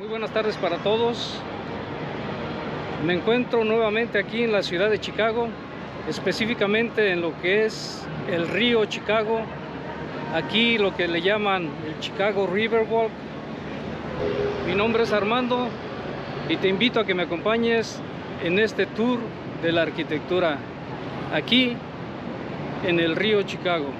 Muy buenas tardes para todos. Me encuentro nuevamente aquí en la ciudad de Chicago, específicamente en lo que es el río Chicago, aquí lo que le llaman el Chicago Riverwalk. Mi nombre es Armando y te invito a que me acompañes en este tour de la arquitectura aquí en el río Chicago.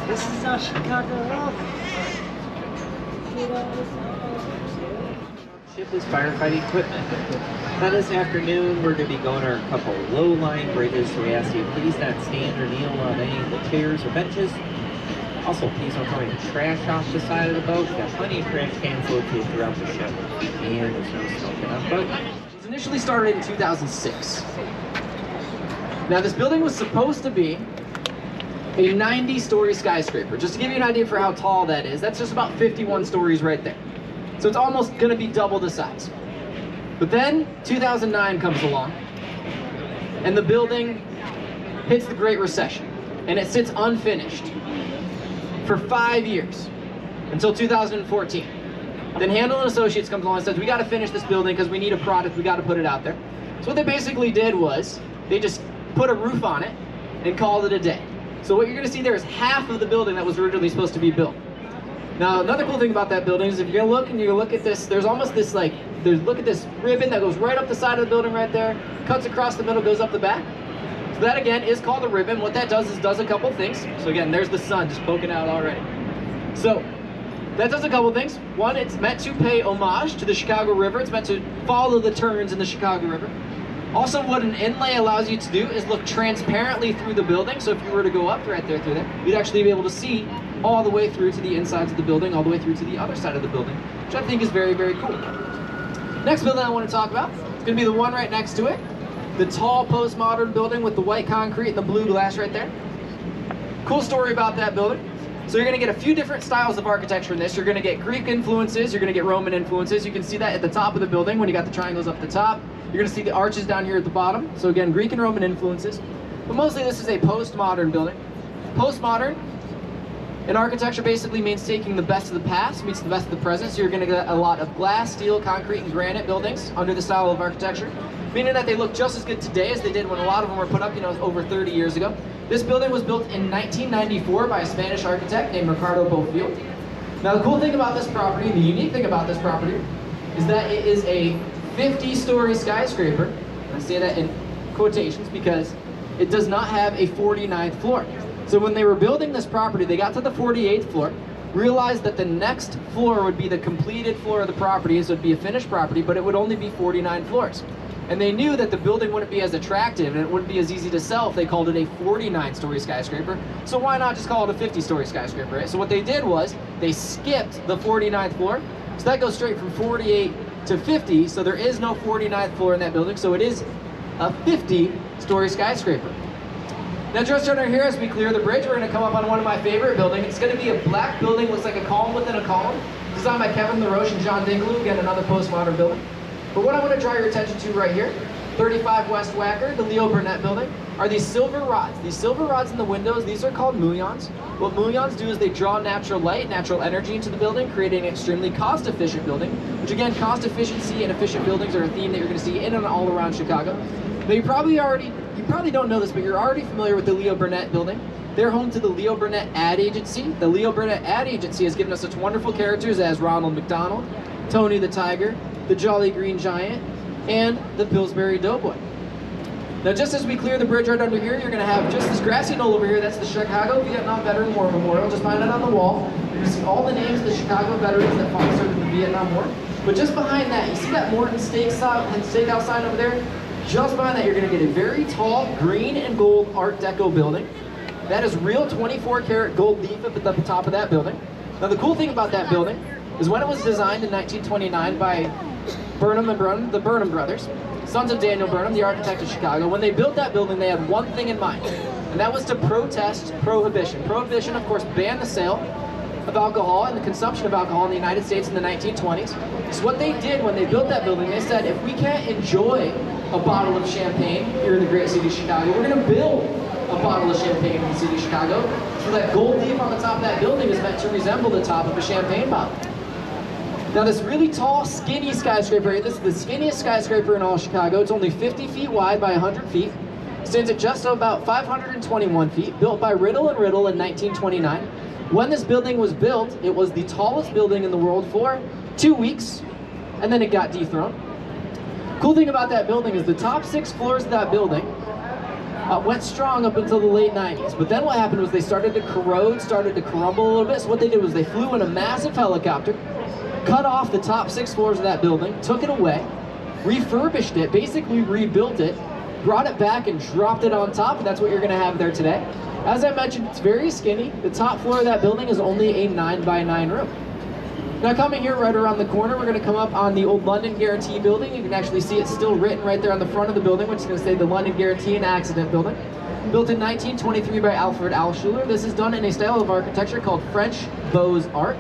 This is our Chicago Ship is firefighting equipment. Now this afternoon we're going to be going over a couple low-lying bridges, so we ask you please not stand or kneel on any of the chairs or benches. Also, please don't throw any trash off the side of the boat. We've got plenty of trash cans located throughout the ship, and there's no smoking on the boat. It was initially started in 2006. Now this building was supposed to be a 90-story skyscraper. Just to give you an idea for how tall that is, that's just about 51 stories right there. So it's almost gonna be double the size. But then 2009 comes along and the building hits the Great Recession and it sits unfinished for 5 years until 2014. Then Handel and Associates comes along and says, we gotta finish this building because we need a product, we gotta put it out there. So what they basically did was they just put a roof on it and called it a day. So what you're gonna see there is half of the building that was originally supposed to be built. Now, another cool thing about that building is if you're gonna look and you look at this, there's almost this look at this ribbon that goes right up the side of the building right there, cuts across the middle, goes up the back. So that again is called a ribbon. What that does is does a couple things. So again, there's the sun just poking out already. So that does a couple things. One, it's meant to pay homage to the Chicago River. It's meant to follow the turns in the Chicago River. Also, what an inlay allows you to do is look transparently through the building. So if you were to go up right there through there, you'd actually be able to see all the way through to the insides of the building, all the way through to the other side of the building, which I think is very, very cool. Next building I want to talk about is going to be the one right next to it. The tall postmodern building with the white concrete and the blue glass right there. Cool story about that building. So you're going to get a few different styles of architecture in this. You're going to get Greek influences, you're going to get Roman influences. You can see that at the top of the building when you got the triangles up the top. You're going to see the arches down here at the bottom. So again, Greek and Roman influences. But mostly this is a postmodern building. Postmodern in architecture basically means taking the best of the past meets the best of the present. So you're going to get a lot of glass, steel, concrete, and granite buildings under the style of architecture, meaning that they look just as good today as they did when a lot of them were put up, over 30 years ago. This building was built in 1994 by a Spanish architect named Ricardo Bofill. Now the cool thing about this property, the unique thing about this property, is that it is a 50-story skyscraper. I say that in quotations because it does not have a 49th floor. So when they were building this property, they got to the 48th floor, realized that the next floor would be the completed floor of the property, so it'd be a finished property, but it would only be 49 floors. And they knew that the building wouldn't be as attractive and it wouldn't be as easy to sell if they called it a 49-story skyscraper. So why not just call it a 50-story skyscraper, right? So what they did was they skipped the 49th floor. So that goes straight from 48 to 50, so there is no 49th floor in that building, so it is a 50-story skyscraper. Now just under here, as we clear the bridge, we're going to come up on one of my favorite buildings. It's going to be a black building, looks like a column within a column, designed by Kevin LaRoche and John Dingloo, again another postmodern building. But what I want to draw your attention to right here, 35 West Wacker, the Leo Burnett building, are these silver rods. These silver rods in the windows, these are called mullions. What mullions do is they draw natural light, natural energy into the building, creating an extremely cost-efficient building, which again, cost efficiency and efficient buildings are a theme that you're going to see in and all around Chicago. Now you probably don't know this, but you're already familiar with the Leo Burnett building. They're home to the Leo Burnett Ad Agency. The Leo Burnett Ad Agency has given us such wonderful characters as Ronald McDonald, Tony the Tiger, the Jolly Green Giant, and the Pillsbury Doughboy. Now just as we clear the bridge right under here, you're going to have just this grassy knoll over here. That's the Chicago Vietnam Veteran War Memorial. Just find it on the wall. You're going to see all the names of the Chicago veterans that fought in the Vietnam War. But just behind that, you see that Morton Steakhouse sign over there? Just behind that, you're going to get a very tall green and gold Art Deco building. That is real 24-karat gold leaf up at the top of that building. Now the cool thing about that building is when it was designed in 1929 by Burnham and Burnham, the Burnham brothers, sons of Daniel Burnham, the architect of Chicago. When they built that building, they had one thing in mind, and that was to protest prohibition. Prohibition, of course, banned the sale of alcohol and the consumption of alcohol in the United States in the 1920s. So what they did when they built that building, they said, if we can't enjoy a bottle of champagne here in the great city of Chicago, we're going to build a bottle of champagne in the city of Chicago. So that gold leaf on the top of that building is meant to resemble the top of a champagne bottle. Now this really tall, skinny skyscraper here, this is the skinniest skyscraper in all Chicago. It's only 50 feet wide by 100 feet. Stands at just about 521 feet, built by Riddle & Riddle in 1929. When this building was built, it was the tallest building in the world for 2 weeks, and then it got dethroned. Cool thing about that building is the top 6 floors of that building went strong up until the late 90s. But then what happened was they started to corrode, started to crumble a little bit. So what they did was they flew in a massive helicopter, cut off the top 6 floors of that building, took it away, refurbished it, basically rebuilt it, brought it back and dropped it on top, and that's what you're going to have there today. As I mentioned, it's very skinny. The top floor of that building is only a 9x9 room. Now coming here right around the corner, we're going to come up on the old London Guarantee building. You can actually see it still written right there on the front of the building, which is going to say the London Guarantee and Accident Building. Built in 1923 by Alfred Alschuler. This is done in a style of architecture called French Beaux-Art.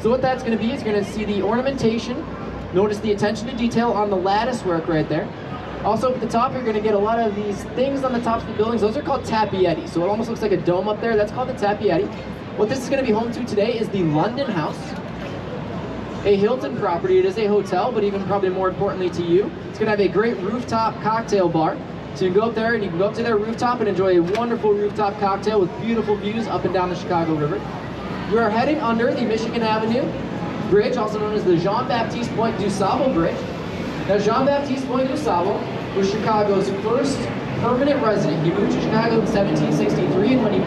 So what that's going to be is you're going to see the ornamentation. Notice the attention to detail on the lattice work right there. Also up at the top, you're going to get a lot of these things on the tops of the buildings. Those are called tappietti. So it almost looks like a dome up there. That's called the tappietti. What this is going to be home to today is the London House, a Hilton property. It is a hotel, but even probably more importantly to you, it's going to have a great rooftop cocktail bar. So you can go up there and you can go up to their rooftop and enjoy a wonderful rooftop cocktail with beautiful views up and down the Chicago River. We are heading under the Michigan Avenue Bridge, also known as the Jean-Baptiste Point du Sable Bridge. Now, Jean-Baptiste Point du Sable was Chicago's first permanent resident. He moved to Chicago in 1763, and when he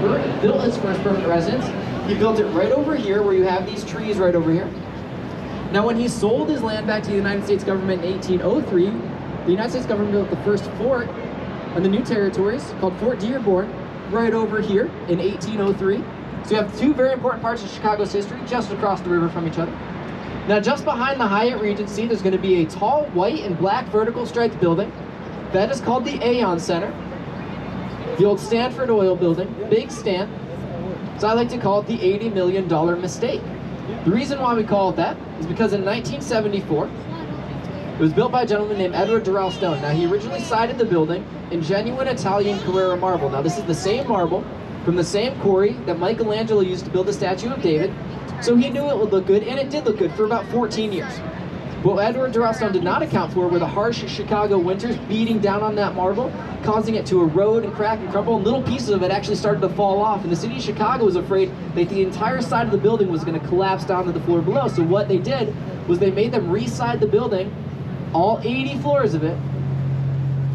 built his first permanent residence, he built it right over here, where you have these trees right over here. Now, when he sold his land back to the United States government in 1803, the United States government built the first fort in the new territories, called Fort Dearborn, right over here in 1803. So you have two very important parts of Chicago's history just across the river from each other. Now, just behind the Hyatt Regency, there's going to be a tall white and black vertical striped building. That is called the Aeon Center. The old Stanford Oil building, big Stan. So I like to call it the $80 million mistake. The reason why we call it that is because in 1974, it was built by a gentleman named Edward Durrell Stone. Now, he originally sided the building in genuine Italian Carrara marble. Now, this is the same marble from the same quarry that Michelangelo used to build the statue of David. So he knew it would look good, and it did look good for about 14 years. What Edward Durrell Stone did not account for were the harsh Chicago winters beating down on that marble, causing it to erode and crack and crumble, and little pieces of it actually started to fall off. And the city of Chicago was afraid that the entire side of the building was going to collapse down to the floor below. So what they did was they made them re-side the building, all 80 floors of it,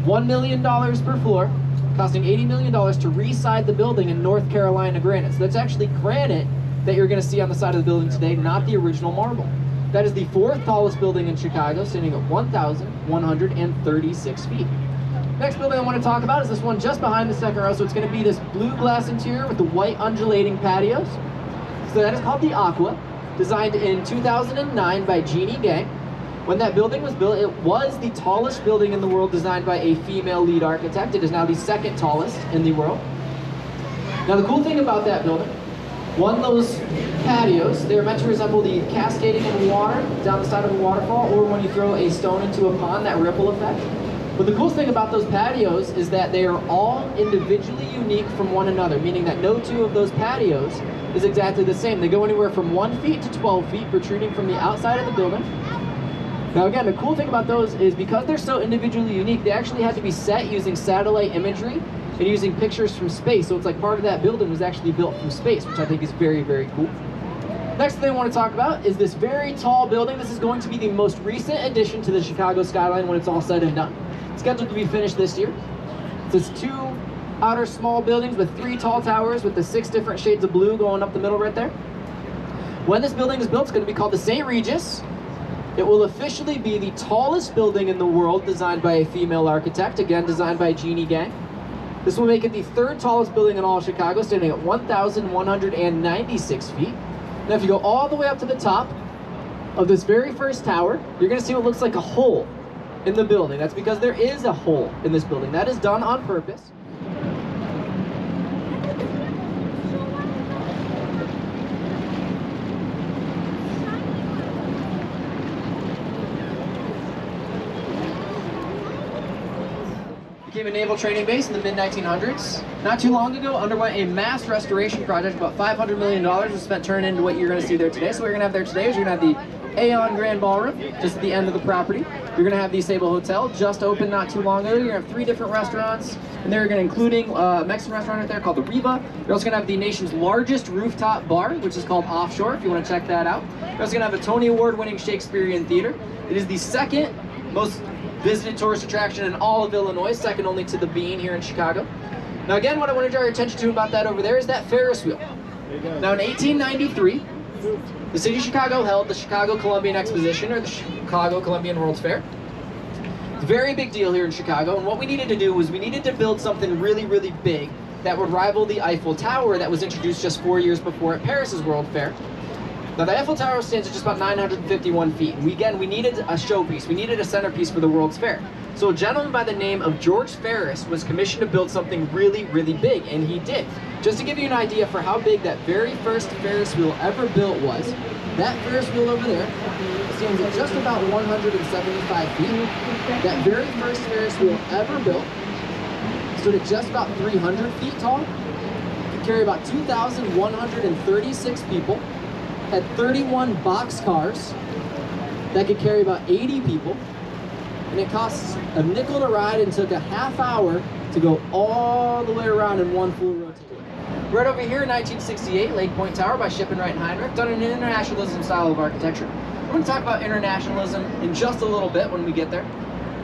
$1 million per floor, costing $80 million to re-side the building in North Carolina granite. So that's actually granite that you're going to see on the side of the building today, not the original marble. That is the 4th tallest building in Chicago, standing at 1,136 feet. Next building I want to talk about is this one just behind the second row. So it's going to be this blue glass interior with the white undulating patios. So that is called the Aqua, designed in 2009 by Jeannie Gay. When that building was built, it was the tallest building in the world designed by a female lead architect. It is now the 2nd tallest in the world. Now, the cool thing about that building, one of those patios, they're meant to resemble the cascading of water down the side of a waterfall, or when you throw a stone into a pond, that ripple effect. But the coolest thing about those patios is that they are all individually unique from one another, meaning that no two of those patios is exactly the same. They go anywhere from 1 feet to 12 feet, protruding from the outside of the building. Now again, the cool thing about those is because they're so individually unique, they actually had to be set using satellite imagery and using pictures from space. So it's like part of that building was actually built from space, which I think is very, very cool. Next thing I want to talk about is this very tall building. This is going to be the most recent addition to the Chicago skyline when it's all said and done. It's scheduled to be finished this year. It's 2 outer small buildings with 3 tall towers with the 6 different shades of blue going up the middle right there. When this building is built, it's going to be called the St. Regis. It will officially be the tallest building in the world designed by a female architect, again designed by Jeannie Gang. This will make it the third tallest building in all of Chicago, standing at 1,196 feet. Now if you go all the way up to the top of this very first tower, you're going to see what looks like a hole in the building. That's because there is a hole in this building. That is done on purpose. Became a naval training base in the mid-1900s. Not too long ago, underwent a mass restoration project. About $500 million was spent turning into what you're going to see there today. So what you're going to have there today is you're going to have the Aeon Grand Ballroom, just at the end of the property. You're going to have the Sable Hotel, just opened not too long ago. You're going to have 3 different restaurants, and they're going to including a Mexican restaurant right there called the Riva. You're also going to have the nation's largest rooftop bar, which is called Offshore, if you want to check that out. You're also going to have a Tony Award-winning Shakespearean theater. It is the second most visited tourist attraction in all of Illinois, second only to the Bean here in Chicago. Now again, what I want to draw your attention to about that over there is that Ferris wheel. Now in 1893, the city of Chicago held the Chicago Columbian Exposition, or the Chicago Columbian World's Fair. It's a very big deal here in Chicago, and what we needed to do was we needed to build something really, really big that would rival the Eiffel Tower that was introduced just 4 years before at Paris's World Fair. Now the Eiffel Tower stands at just about 951 feet. And we needed a showpiece. We needed a centerpiece for the World's Fair. So a gentleman by the name of George Ferris was commissioned to build something really, really big, and he did. Just to give you an idea for how big that very first Ferris wheel ever built was, that Ferris wheel over there stands at just about 175 feet. That very first Ferris wheel ever built stood at just about 300 feet tall. It could carry about 2,136 people. Had 31 box cars that could carry about 80 people, and it costs a nickel to ride and took a half hour to go all the way around in one full rotation. Right over here in 1968, Lake Point Tower by Shippen, Wright & Heinrich, done in an internationalism style of architecture. We're going to talk about internationalism in just a little bit when we get there.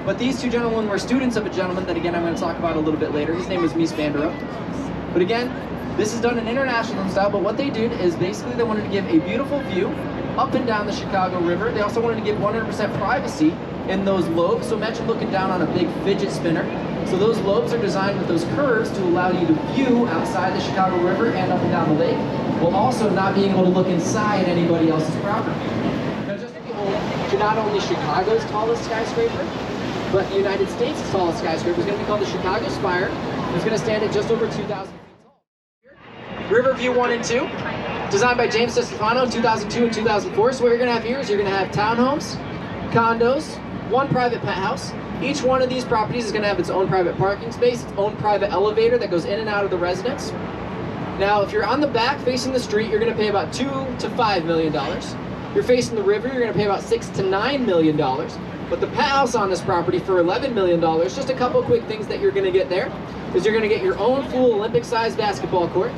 But these two gentlemen were students of a gentleman that again I'm going to talk about a little bit later. His name is Mies van der Rohe. But again, this is done in international style, but what they did is basically they wanted to give a beautiful view up and down the Chicago River. They also wanted to give 100% privacy in those lobes. So imagine looking down on a big fidget spinner. So those lobes are designed with those curves to allow you to view outside the Chicago River and up and down the lake, while also not being able to look inside anybody else's property. Now just to not only Chicago's tallest skyscraper, but the United States' tallest skyscraper is going to be called the Chicago Spire. It's going to stand at just over 2,000. Riverview 1 and 2, designed by James DeStefano in 2002 and 2004. So what you're going to have here is you're going to have townhomes, condos, 1 private penthouse. Each one of these properties is going to have its own private parking space, its own private elevator that goes in and out of the residence. Now, if you're on the back facing the street, you're going to pay about $2 to $5 million. You're facing the river, you're going to pay about $6 to $9 million. But the penthouse on this property for $11 million, just a couple quick things that you're going to get there, is you're going to get your own full Olympic-sized basketball court,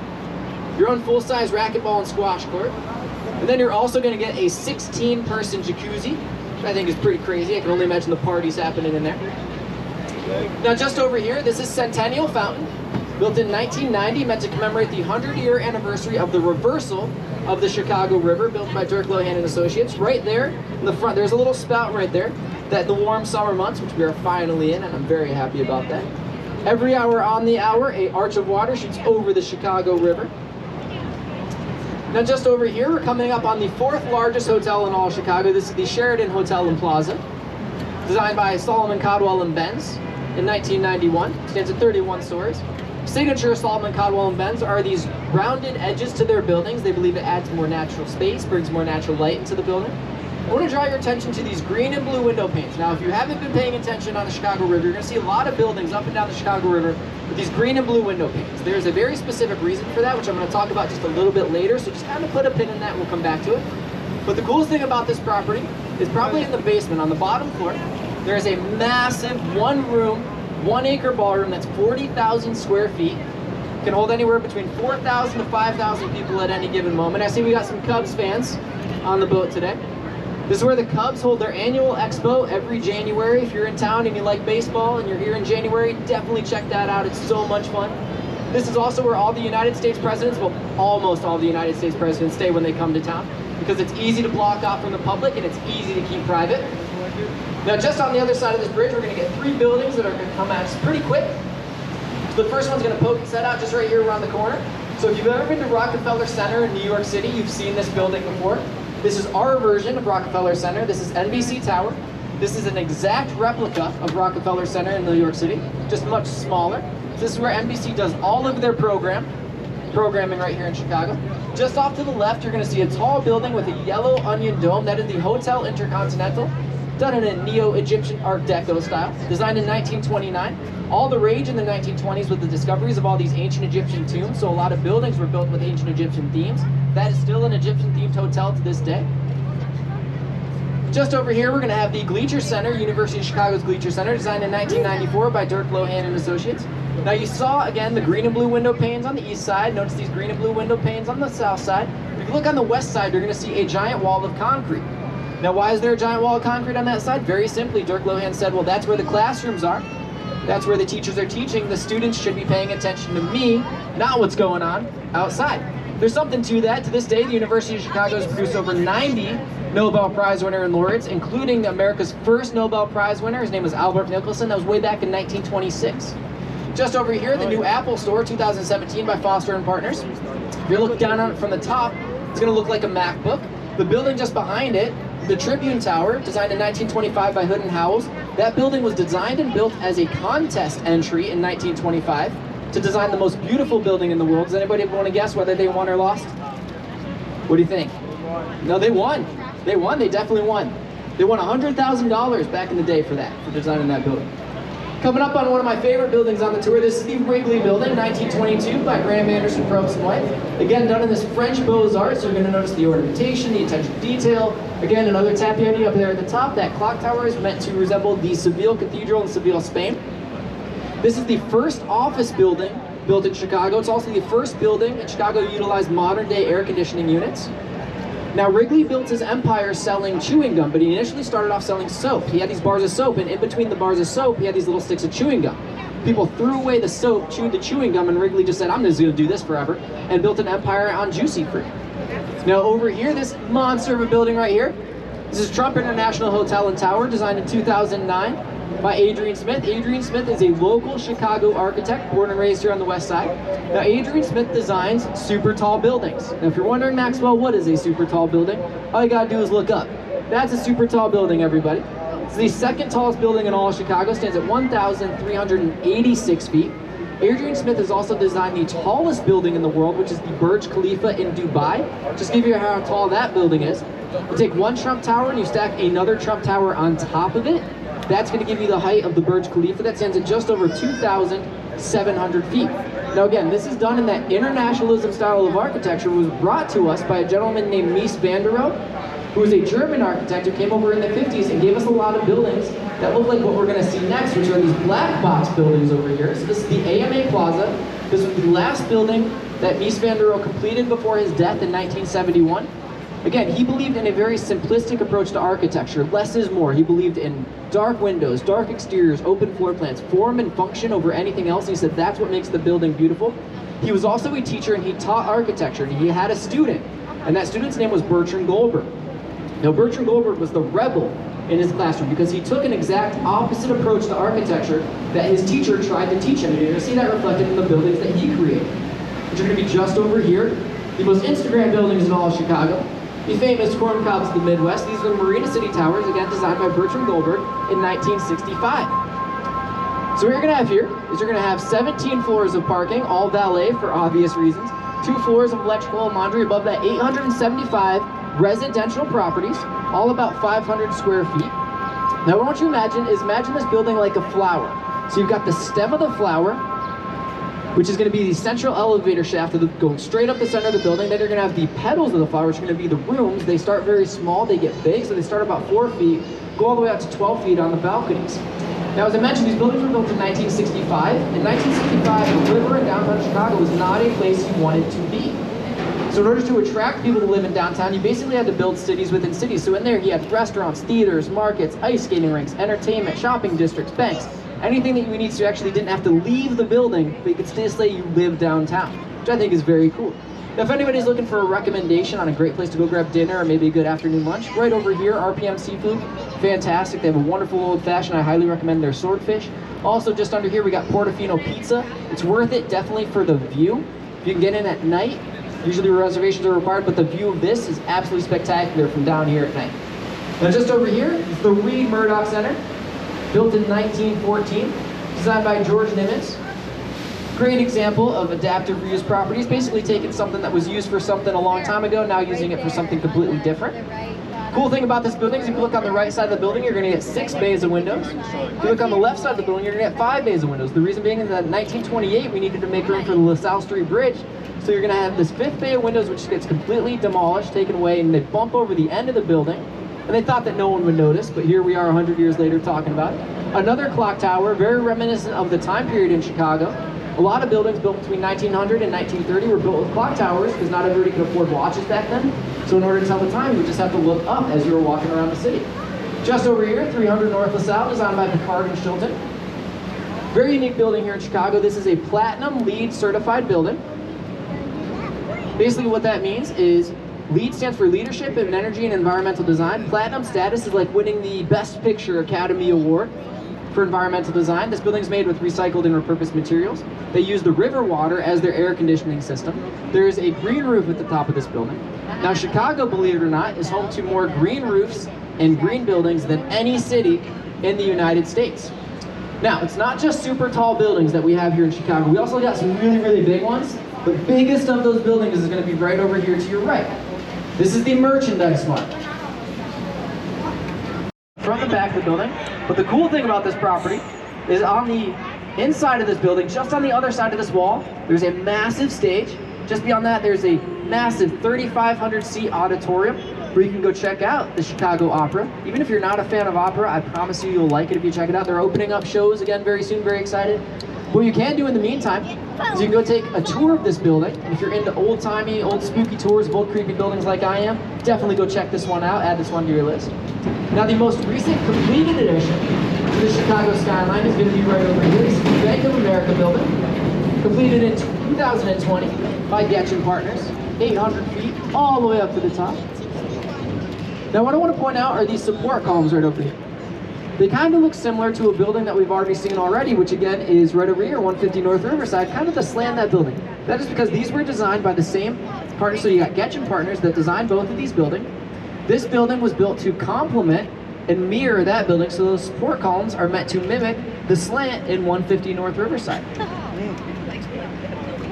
your own full-size racquetball and squash court, and then you're also going to get a 16-person jacuzzi, which I think is pretty crazy. I can only imagine the parties happening in there. Now just over here, this is Centennial Fountain, built in 1990, meant to commemorate the 100-year anniversary of the reversal of the Chicago River, built by Dirk Lohan and Associates. Right there in the front, there's a little spout right there that the warm summer months, which we are finally in, and I'm very happy about that. Every hour on the hour, an arch of water shoots over the Chicago River. Now just over here, we're coming up on the 4th largest hotel in all of Chicago. This is the Sheraton Hotel and Plaza, designed by Solomon Caldwell and Benz in 1991. It stands at 31 stories. Signature Solomon Caldwell and Benz are these rounded edges to their buildings. They believe it adds more natural space, brings more natural light into the building. I want to draw your attention to these green and blue window panes. Now, if you haven't been paying attention on the Chicago River, you're going to see a lot of buildings up and down the Chicago River with these green and blue window panes. There's a very specific reason for that, which I'm going to talk about just a little bit later, so just kind of put a pin in that and we'll come back to it. But the coolest thing about this property is probably in the basement on the bottom floor, there is a massive 1-room, 1-acre ballroom that's 40,000 square feet. It can hold anywhere between 4,000 to 5,000 people at any given moment. I see we got some Cubs fans on the boat today. This is where the Cubs hold their annual expo every January. If you're in town and you like baseball and you're here in January, definitely check that out. It's so much fun. This is also where all the United States presidents, well, almost all the United States presidents stay when they come to town, because because it's easy to block off from the public and it's easy to keep private. Now just on the other side of this bridge, we're going to get 3 buildings that are going to come at us pretty quick. So the first one's going to poke its head out just right here around the corner. So if you've ever been to Rockefeller Center in New York City, you've seen this building before. This is our version of Rockefeller Center. This is NBC Tower. This is an exact replica of Rockefeller Center in New York City, just much smaller. This is where NBC does all of their programming right here in Chicago. Just off to the left, you're going to see a tall building with a yellow onion dome. That is the Hotel Intercontinental, done in a Neo-Egyptian Art Deco style, designed in 1929. All the rage in the 1920s with the discoveries of all these ancient Egyptian tombs, so a lot of buildings were built with ancient Egyptian themes. That is still an Egyptian-themed hotel to this day. Just over here, we're going to have the Gleacher Center, University of Chicago's Gleacher Center, designed in 1994 by Dirk Lohan and Associates. Now you saw, again, the green and blue window panes on the east side. Notice these green and blue window panes on the south side. If you look on the west side, you're going to see a giant wall of concrete. Now why is there a giant wall of concrete on that side? Very simply, Dirk Lohan said, well, that's where the classrooms are. That's where the teachers are teaching. The students should be paying attention to me, not what's going on outside. There's something to that. To this day, the University of Chicago has produced over 90 Nobel Prize winner and laureates, including America's first Nobel Prize winner. His name was Albert Nicholson. That was way back in 1926. Just over here, the new Apple Store, 2017 by Foster & Partners. If you look down on it from the top, it's going to look like a MacBook. The building just behind it, the Tribune Tower, designed in 1925 by Hood and Howells. That building was designed and built as a contest entry in 1925 to design the most beautiful building in the world. Does anybody want to guess whether they won or lost? What do you think? No, they won. They won. They definitely won. They won $100,000 back in the day for that, for designing that building. Coming up on one of my favorite buildings on the tour, this is the Wrigley Building, 1922 by Graham Anderson, Probst & White. Again, done in this French Beaux-Arts, so you're going to notice the ornamentation, the attention to detail. Again, another tapioni up there at the top. That clock tower is meant to resemble the Seville Cathedral in Seville, Spain. This is the first office building built in Chicago. It's also the first building in Chicago to utilize modern-day air conditioning units. Now, Wrigley built his empire selling chewing gum, but he initially started off selling soap. He had these bars of soap, and in between the bars of soap, he had these little sticks of chewing gum. People threw away the soap, chewed the chewing gum, and Wrigley just said, I'm just going to do this forever, and built an empire on Juicy Fruit. Now, over here, this monster of a building right here, this is Trump International Hotel and Tower, designed in 2009 by Adrian Smith. Adrian Smith is a local Chicago architect, born and raised here on the west side. Now, Adrian Smith designs super tall buildings. Now, if you're wondering, Maxwell, what is a super tall building? All you gotta do is look up. That's a super tall building, everybody. It's the second tallest building in all of Chicago, stands at 1,386 feet. Adrian Smith has also designed the tallest building in the world, which is the Burj Khalifa in Dubai. Just to give you how tall that building is. You take one Trump Tower and you stack another Trump Tower on top of it. That's going to give you the height of the Burj Khalifa. That stands at just over 2,700 feet. Now again, this is done in that internationalism style of architecture. It was brought to us by a gentleman named Mies van der Rohe, who was a German architect who came over in the 50s and gave us a lot of buildings that look like what we're going to see next, which are these black box buildings over here. So this is the AMA Plaza. This was the last building that Mies van der Rohe completed before his death in 1971. Again, he believed in a very simplistic approach to architecture. Less is more. He believed in dark windows, dark exteriors, open floor plans, form and function over anything else. He said that's what makes the building beautiful. He was also a teacher and he taught architecture, and he had a student, and that student's name was Bertrand Goldberg. Now, Bertrand Goldberg was the rebel in his classroom because he took an exact opposite approach to architecture that his teacher tried to teach him. And you're going to see that reflected in the buildings that he created, which are going to be just over here. The most Instagram buildings in all of Chicago. The famous corn cobs of the Midwest. These are the Marina City Towers, again designed by Bertrand Goldberg in 1965. So what you're going to have here is you're going to have 17 floors of parking, all valet for obvious reasons, 2 floors of electrical and laundry, above that 875 residential properties, all about 500 square feet. Now what I want you to imagine this building like a flower. So you've got the stem of the flower, which is going to be the central elevator shaft going straight up the center of the building. Then you're going to have the petals of the flower, which are going to be the rooms. They start very small, they get big, so they start about 4 feet, go all the way out to 12 feet on the balconies. Now, as I mentioned, these buildings were built in 1965. In 1965, the river in downtown Chicago was not a place you wanted to be. So in order to attract people to live in downtown, you basically had to build cities within cities. So in there, you had restaurants, theaters, markets, ice skating rinks, entertainment, shopping districts, banks, anything that you need, so you actually didn't have to leave the building, but you could still say you live downtown, which I think is very cool. Now, if anybody's looking for a recommendation on a great place to go grab dinner or maybe a good afternoon lunch, right over here, RPM Seafood, fantastic. They have a wonderful old-fashioned. I highly recommend their swordfish. Also, just under here, we got Portofino Pizza. It's worth it, definitely, for the view. If you can get in at night, usually reservations are required, but the view of this is absolutely spectacular from down here at night. Now, just over here is the Reed Murdoch Center, built in 1914, designed by George Nimitz. Great example of adaptive reuse properties, basically taking something that was used for something a long time ago, now using it for something completely different. Cool thing about this building is if you look on the right side of the building, you're going to get 6 bays of windows. If you look on the left side of the building, you're going to get 5 bays of windows. The reason being is that in 1928, we needed to make room for the LaSalle Street Bridge, so you're going to have this 5th bay of windows, which gets completely demolished, taken away, and they bump over the end of the building. And they thought that no one would notice, but here we are 100 years later talking about it. Another clock tower, very reminiscent of the time period in Chicago. A lot of buildings built between 1900 and 1930 were built with clock towers because not everybody could afford watches back then. So in order to tell the time, you would just have to look up as you were walking around the city. Just over here, 300 North LaSalle, designed by Picard and Shilton. Very unique building here in Chicago. This is a Platinum LEED certified building. Basically what that means is LEED stands for Leadership in Energy and Environmental Design. Platinum status is like winning the Best Picture Academy Award for environmental design. This building's made with recycled and repurposed materials. They use the river water as their air conditioning system. There is a green roof at the top of this building. Now, Chicago, believe it or not, is home to more green roofs and green buildings than any city in the United States. Now, it's not just super tall buildings that we have here in Chicago. We also got some really, really big ones. The biggest of those buildings is going to be right over here to your right. This is the Merchandise Mart. From the back of the building. But the cool thing about this property is on the inside of this building, just on the other side of this wall, there's a massive stage. Just beyond that, there's a massive 3,500 seat auditorium where you can go check out the Chicago Opera. Even if you're not a fan of opera, I promise you you'll like it if you check it out. They're opening up shows again very soon, very excited. What you can do in the meantime is you can go take a tour of this building. And if you're into old-timey, old spooky tours of old creepy buildings like I am, definitely go check this one out, add this one to your list. Now, the most recent completed addition to the Chicago skyline is going to be right over here. This is the Bank of America building, completed in 2020 by Gleacher Partners, 800 feet, all the way up to the top. Now, what I want to point out are these support columns right over here. They kind of look similar to a building that we've already seen already, which again is right over here, 150 North Riverside, kind of the slant that building. That is because these were designed by the same partners, so you got Gleacher Partners that designed both of these buildings. This building was built to complement and mirror that building, so those support columns are meant to mimic the slant in 150 North Riverside.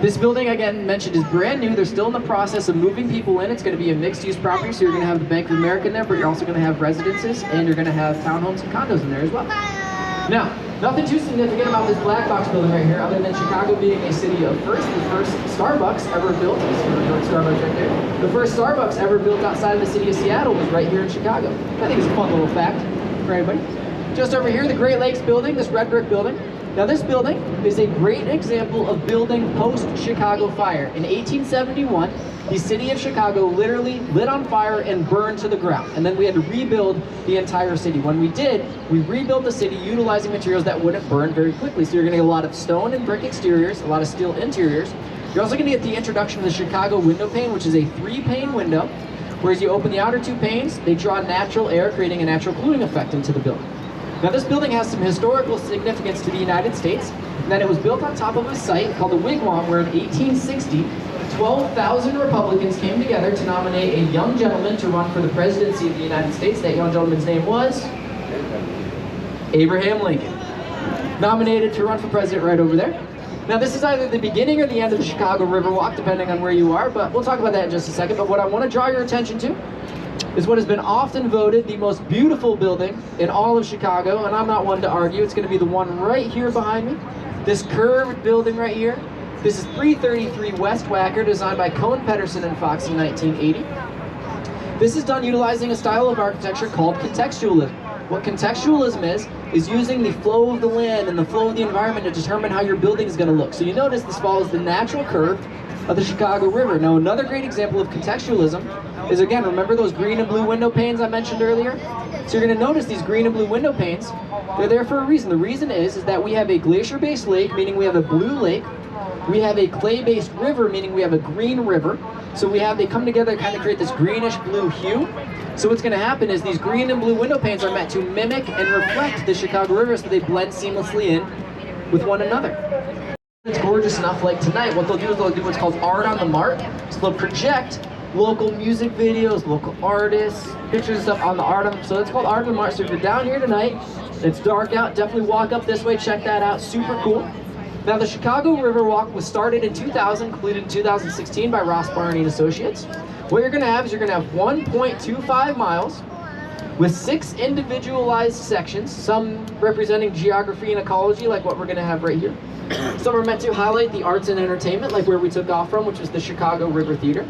This building, again mentioned, is brand new. They're still in the process of moving people in. It's going to be a mixed-use property, so you're going to have the Bank of America in there, but you're also going to have residences, and you're going to have townhomes and condos in there as well. Now, nothing too significant about this black box building right here, other than Chicago being a city of first. The first Starbucks ever built, Starbucks right there. The first Starbucks ever built outside of the city of Seattle was right here in Chicago. I think it's a fun little fact for anybody. Just over here, the Great Lakes building, this red brick building. Now, this building is a great example of building post-Chicago fire. In 1871, the city of Chicago literally lit on fire and burned to the ground. And then we had to rebuild the entire city. When we did, we rebuilt the city utilizing materials that wouldn't burn very quickly. So you're going to get a lot of stone and brick exteriors, a lot of steel interiors. You're also going to get the introduction of the Chicago window pane, which is a 3-pane window. Whereas you open the outer 2 panes, they draw natural air, creating a natural cooling effect into the building. Now, this building has some historical significance to the United States, and that it was built on top of a site called the Wigwam, where in 1860, 12,000 Republicans came together to nominate a young gentleman to run for the presidency of the United States. That young gentleman's name was Abraham Lincoln. Nominated to run for president right over there. Now, this is either the beginning or the end of the Chicago Riverwalk, depending on where you are, but we'll talk about that in just a second. But what I want to draw your attention to is what has been often voted the most beautiful building in all of Chicago, and I'm not one to argue. It's going to be the one right here behind me. This curved building right here. This is 333 West Wacker, designed by Cohen, Pedersen, and Fox in 1980. This is done utilizing a style of architecture called contextualism. What contextualism is using the flow of the land and the flow of the environment to determine how your building is going to look. So you notice this follows the natural curve of the Chicago River. Now, another great example of contextualism is, again, remember those green and blue window panes I mentioned earlier? So you're gonna notice these green and blue window panes, they're there for a reason. The reason is that we have a glacier-based lake, meaning we have a blue lake. We have a clay-based river, meaning we have a green river. So they come together to kind of create this greenish blue hue. So what's gonna happen is these green and blue window panes are meant to mimic and reflect the Chicago River so they blend seamlessly in with one another. It's gorgeous enough, like tonight, what they'll do is they'll do what's called art on the mark. So they'll project local music videos, local artists, pictures and stuff on the art on, so it's called art on the mark. So if you're down here tonight, it's dark out, definitely walk up this way, check that out, super cool. Now the Chicago River Walk was started in 2000, completed in 2016 by Ross Barney and Associates. What you're gonna have is you're gonna have 1.25 miles with 6 individualized sections, some representing geography and ecology, like what we're gonna have right here. Some are meant to highlight the arts and entertainment, like where we took off from, which was the Chicago River Theater.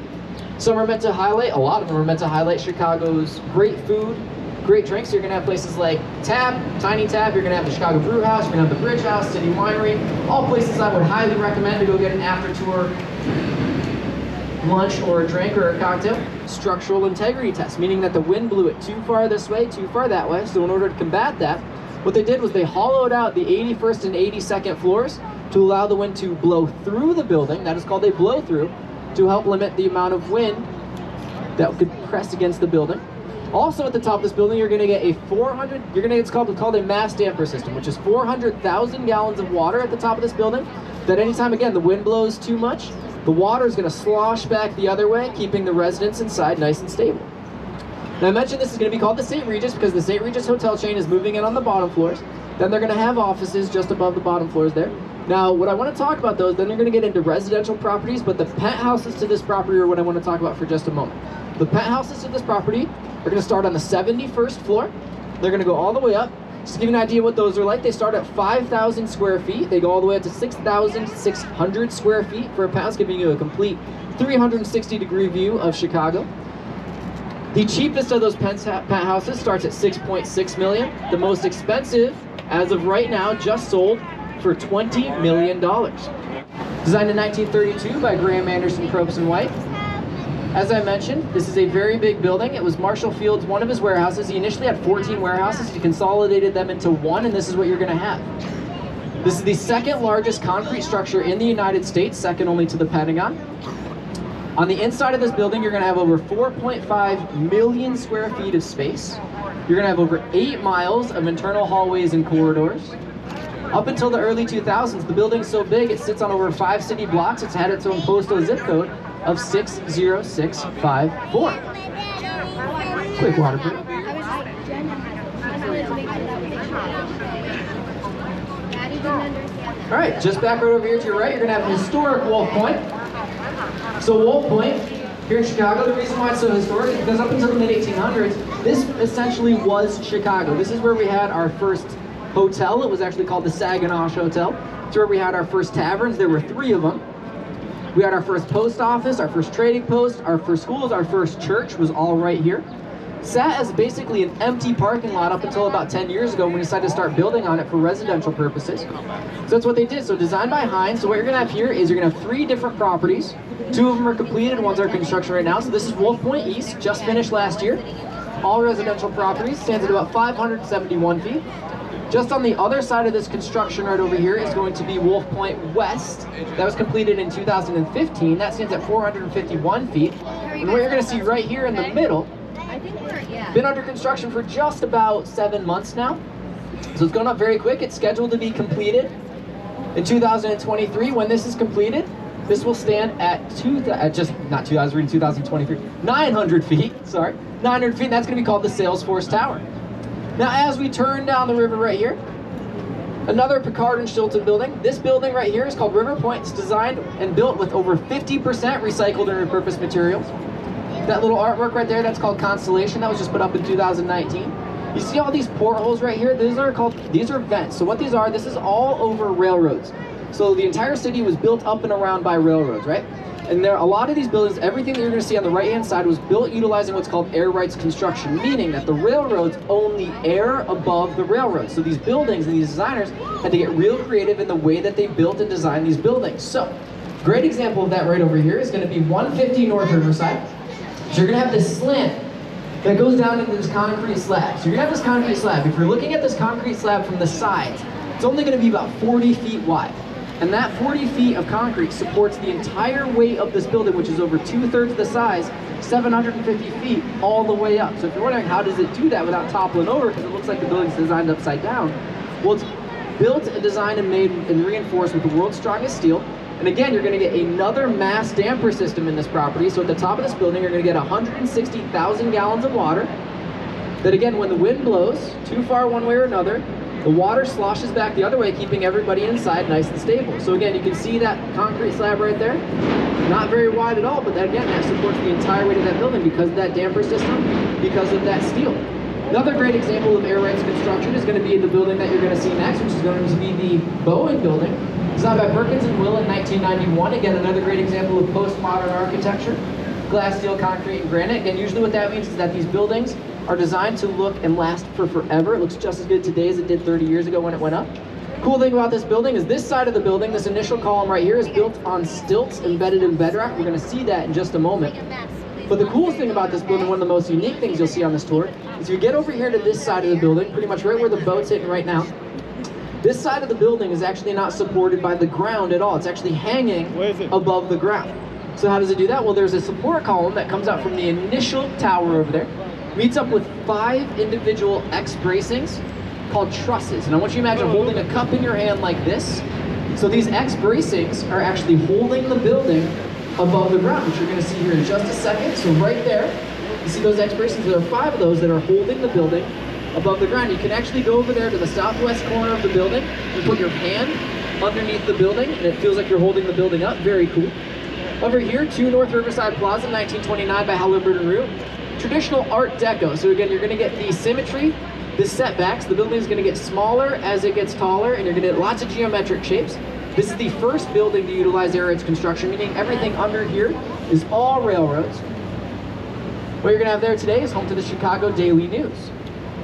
Some are meant to highlight, a lot of them are meant to highlight Chicago's great food, great drinks. So you're gonna have places like Tab, Tiny Tab, you're gonna have the Chicago Brew House, you're gonna have the Bridge House, City Winery, all places I would highly recommend to go get an after tour lunch or a drink or a cocktail. Structural integrity test, meaning that the wind blew it too far this way, too far that way. So in order to combat that, what they did was they hollowed out the 81st and 82nd floors to allow the wind to blow through the building. That is called a blow through, to help limit the amount of wind that could press against the building. Also at the top of this building, you're gonna get a it's called a mass damper system, which is 400,000 gallons of water at the top of this building, that anytime, again, the wind blows too much, the water is gonna slosh back the other way, keeping the residents inside nice and stable. Now I mentioned this is gonna be called the St. Regis because the St. Regis hotel chain is moving in on the bottom floors. Then they're gonna have offices just above the bottom floors there. Now, what I want to talk about those, then they're going to get into residential properties, but the penthouses to this property are what I want to talk about for just a moment. The penthouses to this property are going to start on the 71st floor. They're going to go all the way up. Just to give you an idea what those are like, they start at 5,000 square feet. They go all the way up to 6,600 square feet for a penthouse, giving you a complete 360-degree view of Chicago. The cheapest of those penthouses starts at $6.6 million. The most expensive, as of right now, just sold for $20 million. Designed in 1932 by Graham Anderson, Probst and White. As I mentioned, this is a very big building. It was Marshall Field's one of his warehouses. He initially had 14 warehouses. He consolidated them into one, and this is what you're gonna have. This is the second largest concrete structure in the United States, second only to the Pentagon. On the inside of this building, you're gonna have over 4.5 million square feet of space. You're gonna have over 8 miles of internal hallways and corridors. Up until the early 2000s, the building's so big, it sits on over 5 city blocks. It's had its own postal zip code of 60654. Quick water break. All right, just back right over here to your right, you're gonna have historic Wolfpoint. So Wolfpoint, here in Chicago, the reason why it's so historic is because up until the mid-1800s, this essentially was Chicago. This is where we had our first hotel. It was actually called the Saginaw Hotel. It's where we had our first taverns. There were 3 of them. We had our first post office, our first trading post, our first schools, our first church was all right here. Sat as basically an empty parking lot up until about 10 years ago when we decided to start building on it for residential purposes. So that's what they did. So designed by Hines. So what you're gonna have here is you're gonna have 3 different properties. 2 of them are completed, one's under construction right now. So this is Wolfpoint East, just finished last year. All residential properties, stands at about 571 feet. Just on the other side of this construction right over here is going to be Wolfpoint West. That was completed in 2015. That stands at 451 feet. And what you're gonna see right here in the middle, been under construction for just about 7 months now. So it's going up very quick. It's scheduled to be completed in 2023. When this is completed, this will stand at 900 feet, sorry. 900 feet, and that's gonna be called the Salesforce Tower. Now, as we turn down the river right here, another Picard and Shilton building. This building right here is called River Point. It's designed and built with over 50% recycled and repurposed materials. That little artwork right there, that's called Constellation. That was just put up in 2019. You see all these portholes right here? These are vents. So what these are, this is all over railroads. So the entire city was built up and around by railroads, right? And there are a lot of these buildings, everything that you're gonna see on the right-hand side was built utilizing what's called air rights construction, meaning that the railroads own the air above the railroads. So these buildings and these designers had to get real creative in the way that they built and designed these buildings. So, great example of that right over here is gonna be 150 North Riverside. So you're gonna have this slant that goes down into this concrete slab. So you're gonna have this concrete slab. If you're looking at this concrete slab from the sides, it's only gonna be about 40 feet wide. And that 40 feet of concrete supports the entire weight of this building, which is over 2/3 the size, 750 feet all the way up. So if you're wondering how does it do that without toppling over, because it looks like the building's designed upside down, well, it's built and designed and made and reinforced with the world's strongest steel. And again, you're gonna get another mass damper system in this property. So at the top of this building, you're gonna get 160,000 gallons of water that, again, when the wind blows too far one way or another, the water sloshes back the other way, keeping everybody inside nice and stable. So again, you can see that concrete slab right there. Not very wide at all, but that, again, that supports the entire weight of that building because of that damper system, because of that steel. Another great example of air rights construction is going to be the building that you're going to see next, which is going to be the Boeing building, designed by Perkins and Will in 1991. Again, another great example of postmodern architecture. Glass, steel, concrete, and granite. Again, usually what that means is that these buildings are designed to look and last for forever. It looks just as good today as it did 30 years ago when it went up. Cool thing about this building is this side of the building, this initial column right here, is built on stilts embedded in bedrock. We're going to see that in just a moment. But the coolest thing about this building, one of the most unique things you'll see on this tour, is you get over here to this side of the building, pretty much right where the boat's hitting right now. This side of the building is actually not supported by the ground at all. It's actually hanging above the ground. So how does it do that? Well, there's a support column that comes out from the initial tower over there, meets up with 5 individual X bracings called trusses. And I want you to imagine holding a cup in your hand like this. So these X bracings are actually holding the building above the ground, which you're going to see here in just a second. So right there, you see those X bracings? There are 5 of those that are holding the building above the ground. You can actually go over there to the southwest corner of the building and put your hand underneath the building, and it feels like you're holding the building up. Very cool. Over here, 2 North Riverside Plaza, 1929 by Halliburton Root. Traditional Art Deco. So again, you're going to get the symmetry, the setbacks. The building is going to get smaller as it gets taller, and you're going to get lots of geometric shapes. This is the first building to utilize air rights construction, meaning everything under here is all railroads. What you're going to have there today is home to the Chicago Daily News.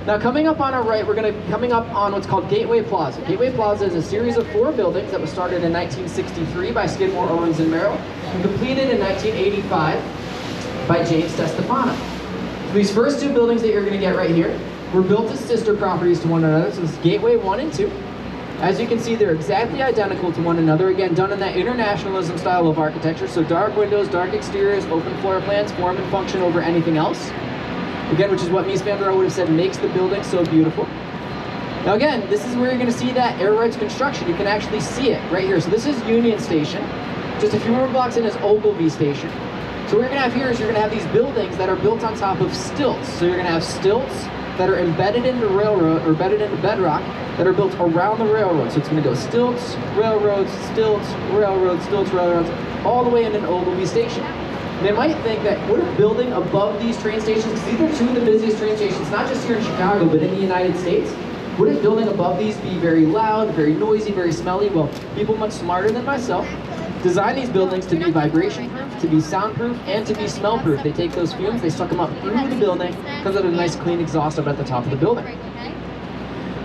Now coming up on our right, we're going to coming up on what's called Gateway Plaza. Gateway Plaza is a series of 4 buildings that was started in 1963 by Skidmore, Owings & Merrill and completed in 1985 by James DeStefano. So these first 2 buildings that you're going to get right here were built as sister properties to one another. So this is Gateway 1 and 2. As you can see, they're exactly identical to one another, again, done in that internationalism style of architecture. So dark windows, dark exteriors, open floor plans, form and function over anything else. Again, which is what Mies van der Rohe would have said makes the building so beautiful. Now again, this is where you're going to see that air rights construction. You can actually see it right here. So this is Union Station. Just a few more blocks in is Ogilvie Station. So what you're going to have here is you're going to have these buildings that are built on top of stilts. So you're going to have stilts that are embedded into railroad or embedded into bedrock that are built around the railroad. So it's going to go stilts, railroads, stilts, railroads, stilts, railroads, all the way into an Ogilvie Station. They might think that what if building above these train stations, because these are 2 of the busiest train stations, not just here in Chicago, but in the United States, wouldn't building above these be very loud, very noisy, very smelly? Well, people much smarter than myself design these buildings to be vibration-proof, to be soundproof, and to be smell-proof. They take those fumes, they suck them up through the building, comes out a nice clean exhaust up at the top of the building.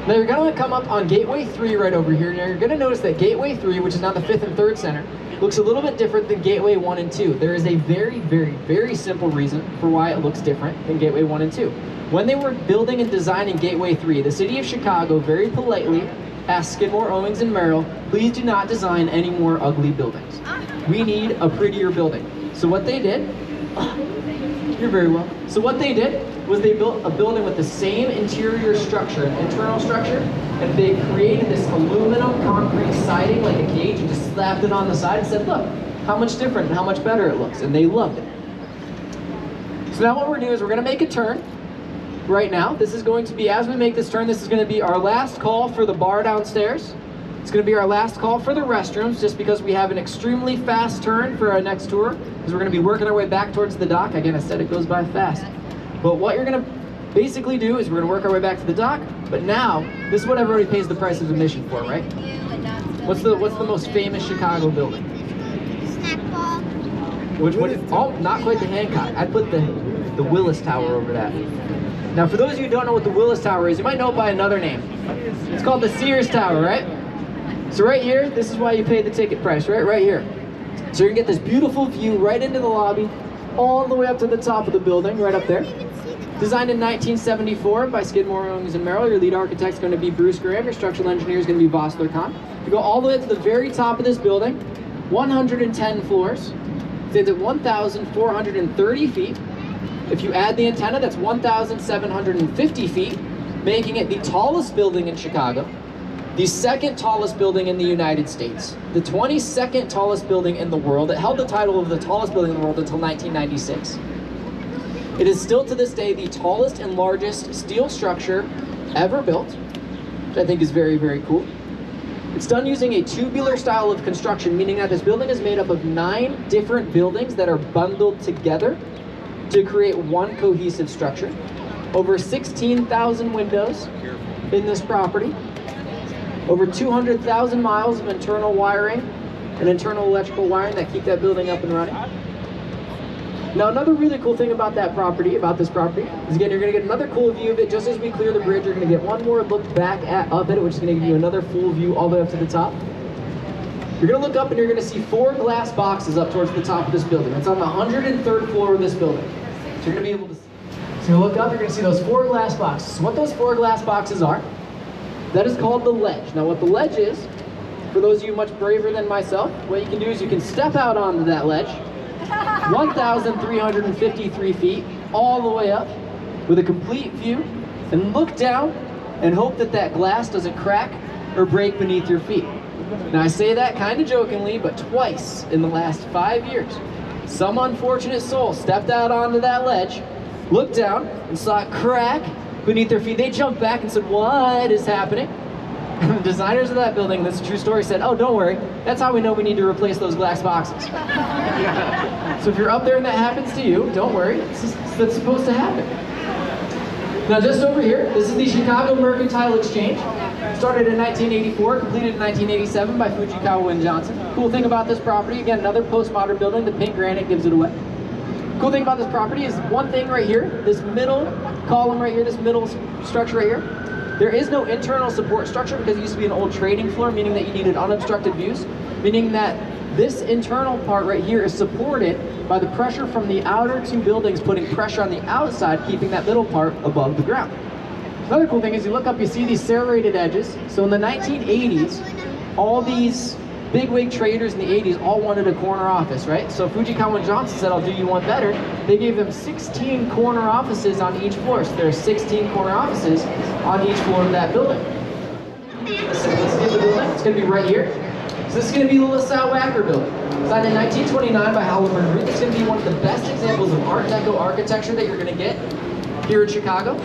Now you're going to come up on Gateway 3 right over here. Now you're going to notice that Gateway 3, which is now the 5th and 3rd Center, looks a little bit different than Gateway 1 and 2. There is a very, very, very simple reason for why it looks different than Gateway 1 and 2. When they were building and designing Gateway 3, the city of Chicago very politely asked Skidmore, Owings & Merrill, please do not design any more ugly buildings. We need a prettier building. So what they did, you're very well. So what they did was they built a building with the same interior structure and internal structure, and they created this aluminum concrete siding like a cage and just slapped it on the side and said, look, how much different and how much better it looks, and they loved it. So now what we're doing is we're going to make a turn right now. This is going to be, as we make this turn, this is going to be our last call for the bar downstairs. It's going to be our last call for the restrooms, just because we have an extremely fast turn for our next tour, because we're going to be working our way back towards the dock. Again, I said it goes by fast. But what you're going to basically do is we're going to work our way back to the dock, but now, this is what everybody pays the price of admission for, right? What's the most famous Chicago building? Which one? Oh, not quite the Hancock. I'd put the Willis Tower over that. Now, for those of you who don't know what the Willis Tower is, you might know it by another name. It's called the Sears Tower, right? So right here, this is why you pay the ticket price, right? Right here. So you can get this beautiful view right into the lobby, all the way up to the top of the building, right up there. Designed in 1974 by Skidmore, Owings & Merrill. Your lead architect's going to be Bruce Graham. Your structural engineer is going to be Vossler Kahn. You go all the way up to the very top of this building, 110 floors. It's at 1,430 feet. If you add the antenna, that's 1,750 feet, making it the tallest building in Chicago, the second tallest building in the United States, the 22nd tallest building in the world. It held the title of the tallest building in the world until 1996. It is still to this day the tallest and largest steel structure ever built, which I think is very, very cool. It's done using a tubular style of construction, meaning that this building is made up of 9 different buildings that are bundled together to create one cohesive structure. Over 16,000 windows in this property. Over 200,000 miles of internal wiring and internal electrical wiring that keep that building up and running. Now, another really cool thing about this property, is again, you're gonna get another cool view of it. Just as we clear the bridge, you're gonna get one more look back up at it, which is gonna give you another full view all the way up to the top. You're gonna look up and you're gonna see 4 glass boxes up towards the top of this building. It's on the 103rd floor of this building. So you're gonna be able to see. So you look up, you're gonna see those 4 glass boxes. So what those 4 glass boxes are, that is called the ledge. Now what the ledge is, for those of you much braver than myself, what you can do is you can step out onto that ledge, 1,353 feet, all the way up, with a complete view, and look down and hope that that glass doesn't crack or break beneath your feet. Now I say that kind of jokingly, but twice in the last 5 years, some unfortunate soul stepped out onto that ledge, looked down, and saw it crack beneath their feet. They jumped back and said, "What is happening?" And the designers of that building, that's a true story, said, "Oh, don't worry, that's how we know we need to replace those glass boxes." So if you're up there and that happens to you, don't worry, that's supposed to happen. Now just over here, this is the Chicago Mercantile Exchange. Started in 1984, completed in 1987 by Fujikawa and Johnson. Cool thing about this property, again, another postmodern building, the pink granite gives it away. Cool thing about this property is one thing right here, this middle column right here, this middle structure right here, there is no internal support structure because it used to be an old trading floor, meaning that you needed unobstructed views, meaning that this internal part right here is supported by the pressure from the outer 2 buildings putting pressure on the outside, keeping that middle part above the ground. Another cool thing is you look up, you see these serrated edges. So in the 1980s, all these bigwig traders in the 80s all wanted a corner office, right? So Fujikawa and Johnson said, "I'll do you one better." They gave them 16 corner offices on each floor. So there are 16 corner offices on each floor of that building. The simplicity of the building, it's going to be right here. So this is going to be the LaSalle Wacker building. Designed in 1929 by Halliburton Group. It's going to be one of the best examples of Art Deco architecture that you're going to get here in Chicago.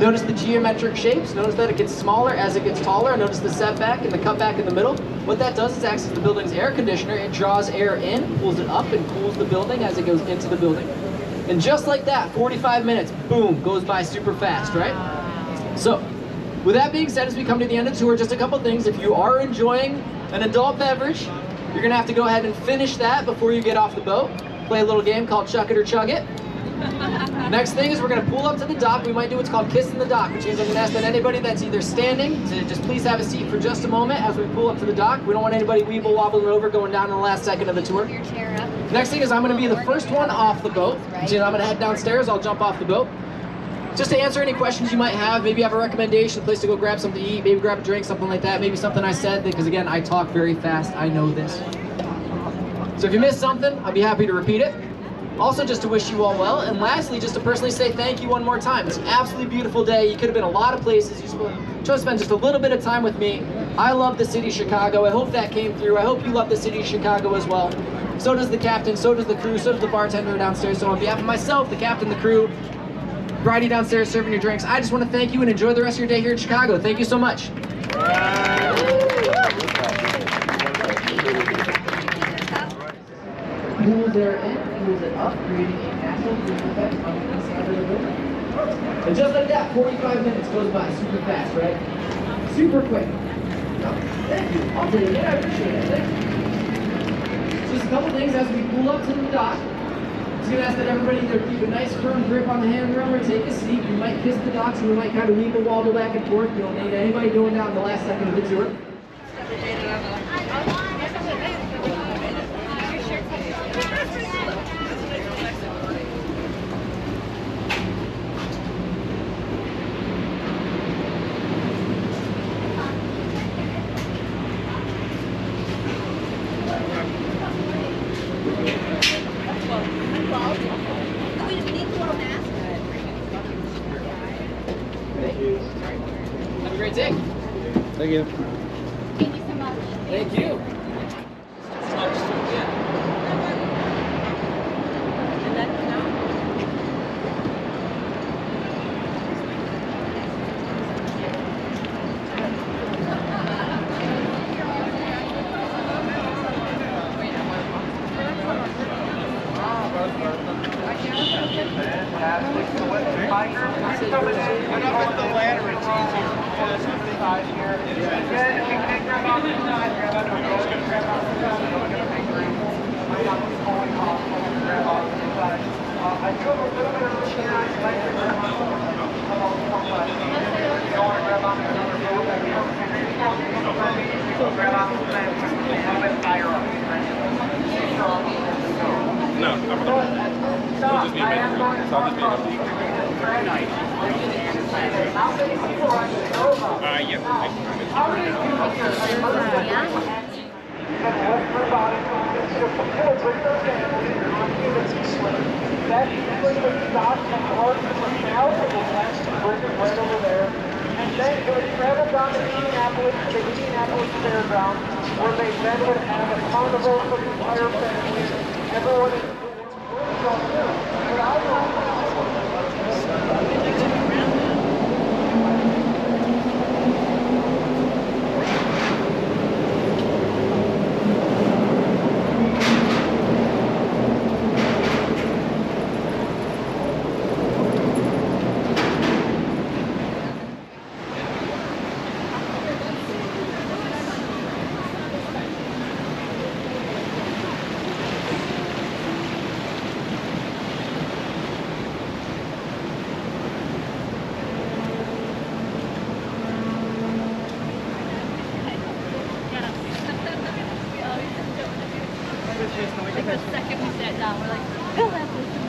Notice the geometric shapes. Notice that it gets smaller as it gets taller. Notice the setback and the cutback in the middle. What that does is acts as the building's air conditioner. It draws air in, pulls it up, and cools the building as it goes into the building. And just like that, 45 minutes, boom, goes by super fast, right? So, with that being said, as we come to the end of the tour, just a couple things. If you are enjoying an adult beverage, you're gonna have to go ahead and finish that before you get off the boat. Play a little game called Chuck It or Chug It. Next thing is we're gonna pull up to the dock. We might do what's called kissing the dock, which means I'm gonna ask that anybody that's either standing to just please have a seat for just a moment as we pull up to the dock. We don't want anybody weeble wobbling over going down in the last second of the tour. Next thing is I'm gonna be the first one off the boat. So I'm gonna head downstairs, I'll jump off the boat. Just to answer any questions you might have, maybe you have a recommendation, a place to go grab something to eat, maybe grab a drink, something like that, maybe something I said, because again, I talk very fast, I know this. So if you missed something, I'd be happy to repeat it. Also, just to wish you all well, and lastly, just to personally say thank you one more time. It's an absolutely beautiful day. You could have been a lot of places. You chose to spend just a little bit of time with me. I love the city of Chicago. I hope that came through. I hope you love the city of Chicago as well. So does the captain, so does the crew, so does the bartender downstairs. So on behalf of myself, the captain, the crew, Bridie downstairs serving your drinks, I just want to thank you and enjoy the rest of your day here in Chicago. Thank you so much. Pools are in, pools are up, creating a natural cooling effect on the inside of the building. And just like that, 45 minutes goes by super fast, right? Super quick. Thank you. I'll take it. I appreciate it. Thank you. Just a couple things as we pull up to the dock. I'm going to ask that everybody either keep a nice firm grip on the handrail or take a seat. You might kiss the docks and you might kind of weave and wobble back and forth. You don't need anybody going down the last second of the tour. Have a great day. Thank you. Thank you so much. Thank you. And then it would travel down to Indianapolis, to the Indianapolis Fairgrounds, where they then would have a carnival for the entire family. Everyone is but I Like the second we sat down, we're like, go left.